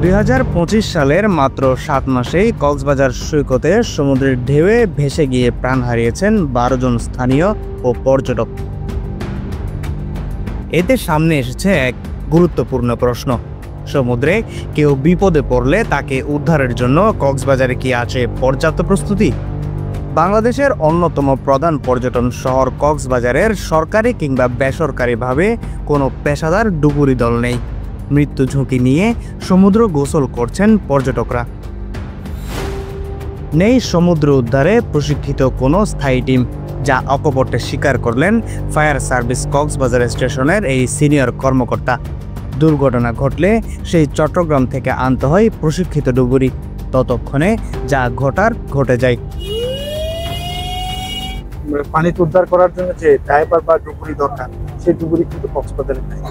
2025 সালের মাত্র 7 মাসেই কক্সবাজার সৈকতে সমুদ্রের ঢেউয়ে ভেসে গিয়ে প্রাণ হারিয়েছেন 12 জন স্থানীয় ও পর্যটক। এতে সামনে এসেছে এক গুরুত্বপূর্ণ প্রশ্ন, সমুদ্রে কেউ বিপদে পড়লে তাকে উদ্ধারের জন্য কক্সবাজারে কি আছে পর্যাপ্ত প্রস্তুতি? বাংলাদেশের অন্যতম প্রধান পর্যটন শহর কক্সবাজারের সরকারি কিংবা বেসরকারিভাবে কোনো পেশাদার ডুবুরি দল নেই। মৃত্যু ঝুঁকি নিয়ে সমুদ্র গোসল করছেন পর্যটকরা। নেই সমুদ্র উদ্ধারে প্রশিক্ষিত কোনো স্থায়ী টিম, যা অকপটে স্বীকার করলেন ফায়ার সার্ভিস কক্সবাজার স্টেশনের এই সিনিয়র কর্মকর্তা। দুর্ঘটনা ঘটলে সেই চট্টগ্রাম থেকে আনতে হয় প্রশিক্ষিত ডুবুরি, ততক্ষণে যা ঘটার ঘটে যায়। পানিতে উদ্ধার করার জন্য যে ড্রাইভার বা ডুবুরি দরকার, সেই ডুবুরি কিন্তু কক্সবাজারে নেই।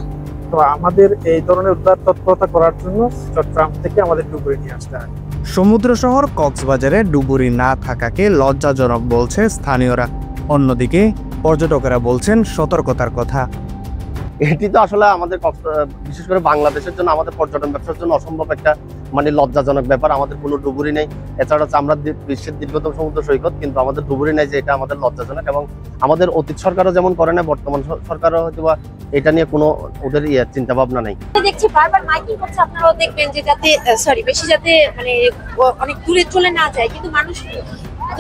তো আমাদের এই ধরনের উদ্ধার তৎপরতা করার জন্য চট্টগ্রাম থেকে আমাদের ডুবুরি নিয়ে আসতে হয়। সমুদ্র শহর কক্সবাজারে ডুবুরি না থাকাকে লজ্জাজনক বলছে স্থানীয়রা, অন্যদিকে পর্যটকেরা বলছেন সতর্কতার কথা। এটি তো আসলে আমাদের বিশেষ করে বাংলাদেশের জন্য, আমাদের পর্যটন ব্যবসার জন্য অসম্ভব একটা লজ্জাজনক ব্যাপার। আমাদের কোনো ডুবুরি নেই। এছাড়া হচ্ছে আমরা বিশ্বের দীর্ঘতম সমুদ্র সৈকত, কিন্তু আমাদের ডুবুরি নেই, যে এটা আমাদের লজ্জাজনক। এবং আমাদের অতীত সরকারও যেমন করে না, বর্তমান সরকারও হয়তো বা এটা নিয়ে কোনো ওদের চিন্তা ভাবনা নেই। দেখছি বারবার মাইকিং করছে, আপনারাও দেখবেন যে যাতে বেশি যাতে অনেক দূরে চলে না যায়, কিন্তু মানুষ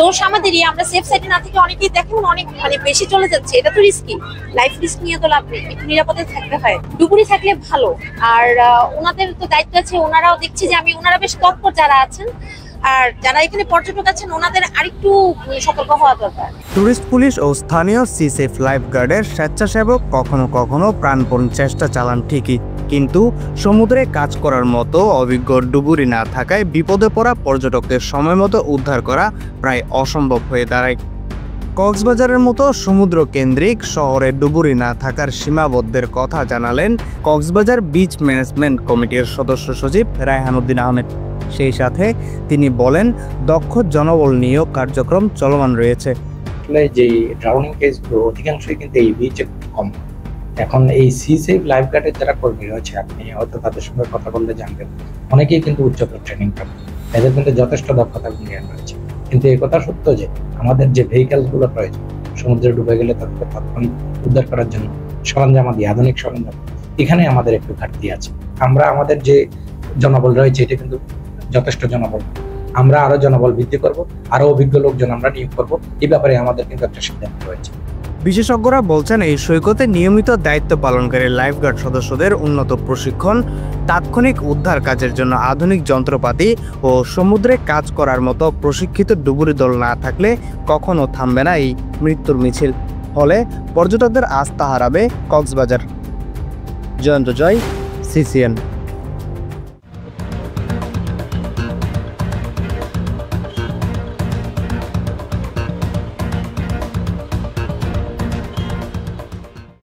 দোষ আমাদেরই। আমরা সেফ সাইডে না থেকে অনেকেই দেখেন অনেক বেশি চলে যাচ্ছে। এটা তো রিস্কি, লাইফ রিস্ক নিয়ে তো লাভ নেই, একটু নিরাপদে থাকতে হয়। ডুবুরি থাকলে ভালো। আর ওনাদের তো দায়িত্ব আছে, ওনারাও দেখছি যে ওনারা বেশ তৎপর যারা আছেন, আর যারা এখানে পর্যটক আছেন ওনাদের আরেকটু সতর্ক হওয়া দরকার। টুরিস্ট পুলিশ ও স্থানীয় সি সেফ লাইফ গার্ডের স্বেচ্ছাসেবক কখনো কখনো প্রাণপণ চেষ্টা চালান ঠিকই, কিন্তু সমুদ্রে কাজ করার মতো অভিজ্ঞ ডুবুরি না থাকায় বিপদে পড়া পর্যটকদের সময় মতো উদ্ধার করা প্রায় অসম্ভব হয়ে দাঁড়ায়। কক্সবাজারের মতো সমুদ্র কেন্দ্রিক শহরে ডুবুরি না থাকার সীমাবদ্ধের কথা জানালেন কক্সবাজার বিচ ম্যানেজমেন্ট কমিটির সদস্য সচিব রায়হান উদ্দিন আহমেদ। সেই সাথে তিনি বলেন, দক্ষ জনবল নিয়োগ কার্যক্রম চলমান রয়েছে। যে ড্রাউনিং কেসগুলো অধিকাংশই কিন্তু এই বিচে কম। এখন এই সি সেফ লাইফ গার্ডের যারা কর্মী রয়েছে, আপনি হয়তো তাদের সঙ্গে কথা বললে জানবেন, অনেকেই কিন্তু উচ্চতর ট্রেনিং পাবে, এদের কিন্তু যথেষ্ট দক্ষতা জ্ঞান রয়েছে। কিন্তু এই কথা সত্য যে আমাদের যে ভেহিকেলস গুলো প্রয়োজন সমুদ্রে ডুবে গেলে তাদেরকে তাৎক্ষণিক উদ্ধার করার জন্য সরঞ্জামাদি, আধুনিক সরঞ্জাম, এখানে আমাদের একটু ঘাটতি আছে। আমরা আমাদের যে জনবল রয়েছে এটা কিন্তু যথেষ্ট জনবল। আমরা আরো জনবল বৃদ্ধি করব, আরো অভিজ্ঞ লোকজন আমরা নিয়োগ করব। এই ব্যাপারে আমাদের কিন্তু একটা সিদ্ধান্ত রয়েছে। বিশেষজ্ঞরা বলছেন, এই সৈকতে নিয়মিত দায়িত্ব পালনকারী লাইফগার্ড সদস্যদের উন্নত প্রশিক্ষণ, তাৎক্ষণিক উদ্ধার কাজের জন্য আধুনিক যন্ত্রপাতি ও সমুদ্রে কাজ করার মতো প্রশিক্ষিত ডুবুরি দল না থাকলে কখনো থামবে না এই মৃত্যুর মিছিল। ফলে পর্যটকদের আস্থা হারাবে কক্সবাজার। জয়ন্ত জয়, CCN।